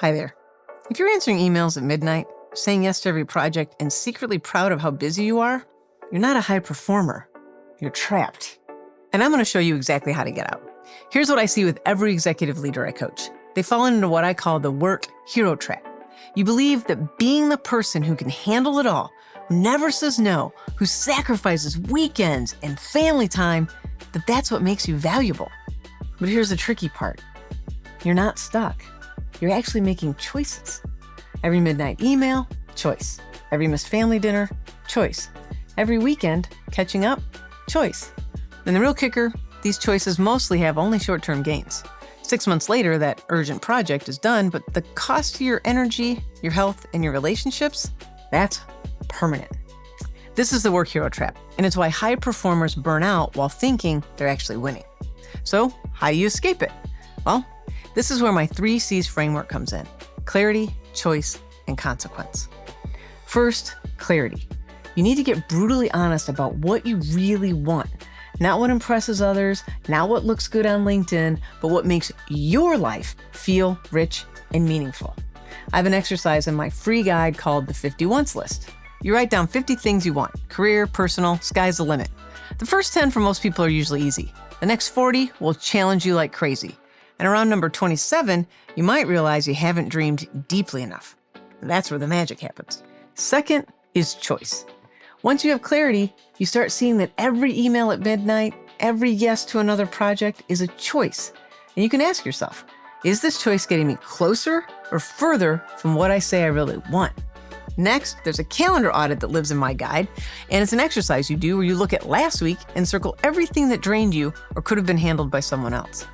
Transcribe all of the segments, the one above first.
Hi there. If you're answering emails at midnight, saying yes to every project, and secretly proud of how busy you are, you're not a high performer. You're trapped. And I'm going to show you exactly how to get out. Here's what I see with every executive leader I coach. They fall into what I call the work hero trap. You believe that being the person who can handle it all, who never says no, who sacrifices weekends and family time, that's what makes you valuable. But here's the tricky part. You're not stuck. You're actually making choices. Every midnight email, choice. Every missed family dinner, choice. Every weekend, catching up, choice. And the real kicker, these choices mostly have only short-term gains. 6 months later, that urgent project is done, but the cost to your energy, your health, and your relationships, that's permanent. This is the work hero trap, and it's why high performers burn out while thinking they're actually winning. So, how do you escape it? Well, this is where my 3 C's framework comes in: clarity, choice, and consequence. First, clarity. You need to get brutally honest about what you really want. Not what impresses others, not what looks good on LinkedIn, but what makes your life feel rich and meaningful. I have an exercise in my free guide called the 50 Wants list. You write down 50 things you want: career, personal, sky's the limit. The first 10 for most people are usually easy. The next 40 will challenge you like crazy. And around number 27, you might realize you haven't dreamed deeply enough. And that's where the magic happens. Second is choice. Once you have clarity, you start seeing that every email at midnight, every yes to another project is a choice. And you can ask yourself, is this choice getting me closer or further from what I say I really want? Next, there's a calendar audit that lives in my guide, and it's an exercise you do where you look at last week and circle everything that drained you or could have been handled by someone else.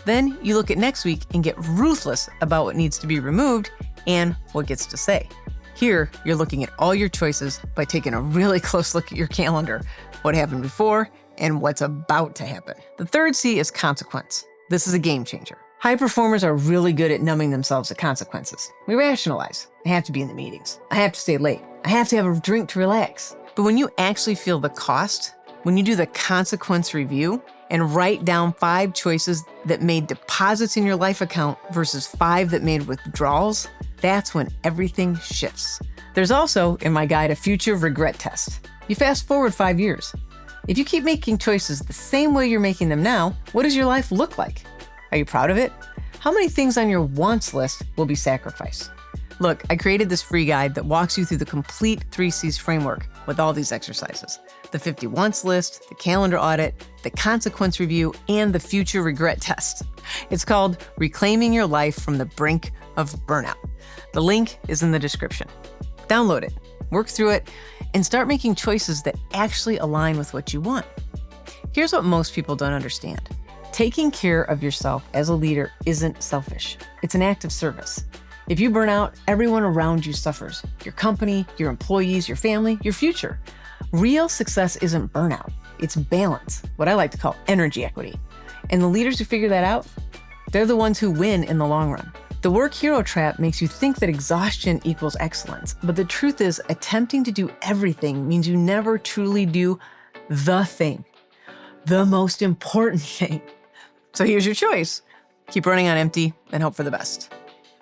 Then you look at next week and get ruthless about what needs to be removed and what gets to stay. Here, you're looking at all your choices by taking a really close look at your calendar, what happened before and what's about to happen. The third C is consequence. This is a game changer. High performers are really good at numbing themselves to consequences. We rationalize. I have to be in the meetings. I have to stay late. I have to have a drink to relax. But when you actually feel the cost, when you do the consequence review and write down 5 choices that made deposits in your life account versus 5 that made withdrawals, that's when everything shifts. There's also, in my guide, a future regret test. You fast forward 5 years. If you keep making choices the same way you're making them now, what does your life look like? Are you proud of it? How many things on your wants list will be sacrificed? Look, I created this free guide that walks you through the complete 3 C's framework with all these exercises: the 50 wants list, the calendar audit, the consequence review, and the future regret test. It's called Reclaiming Your Life from the Brink of Burnout. The link is in the description. Download it, work through it, and start making choices that actually align with what you want. Here's what most people don't understand. Taking care of yourself as a leader isn't selfish. It's an act of service. If you burn out, everyone around you suffers. Your company, your employees, your family, your future. Real success isn't burnout. It's balance, what I like to call energy equity. And the leaders who figure that out, they're the ones who win in the long run. The work hero trap makes you think that exhaustion equals excellence. But the truth is, attempting to do everything means you never truly do the thing, the most important thing. So here's your choice. Keep running on empty and hope for the best.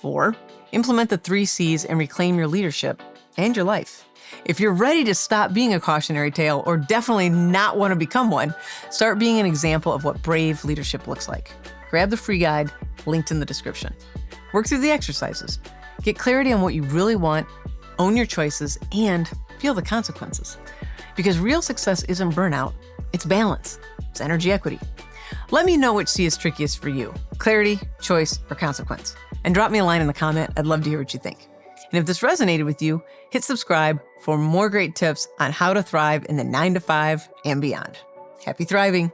Or implement the 3 C's and reclaim your leadership and your life. If you're ready to stop being a cautionary tale, or definitely not want to become one, start being an example of what brave leadership looks like. Grab the free guide, linked in the description. Work through the exercises. Get clarity on what you really want, own your choices, and feel the consequences. Because real success isn't burnout, it's balance. It's energy equity. Let me know which C is trickiest for you: clarity, choice, or consequence. And drop me a line in the comment. I'd love to hear what you think. And if this resonated with you, hit subscribe for more great tips on how to thrive in the 9 to 5 and beyond. Happy thriving.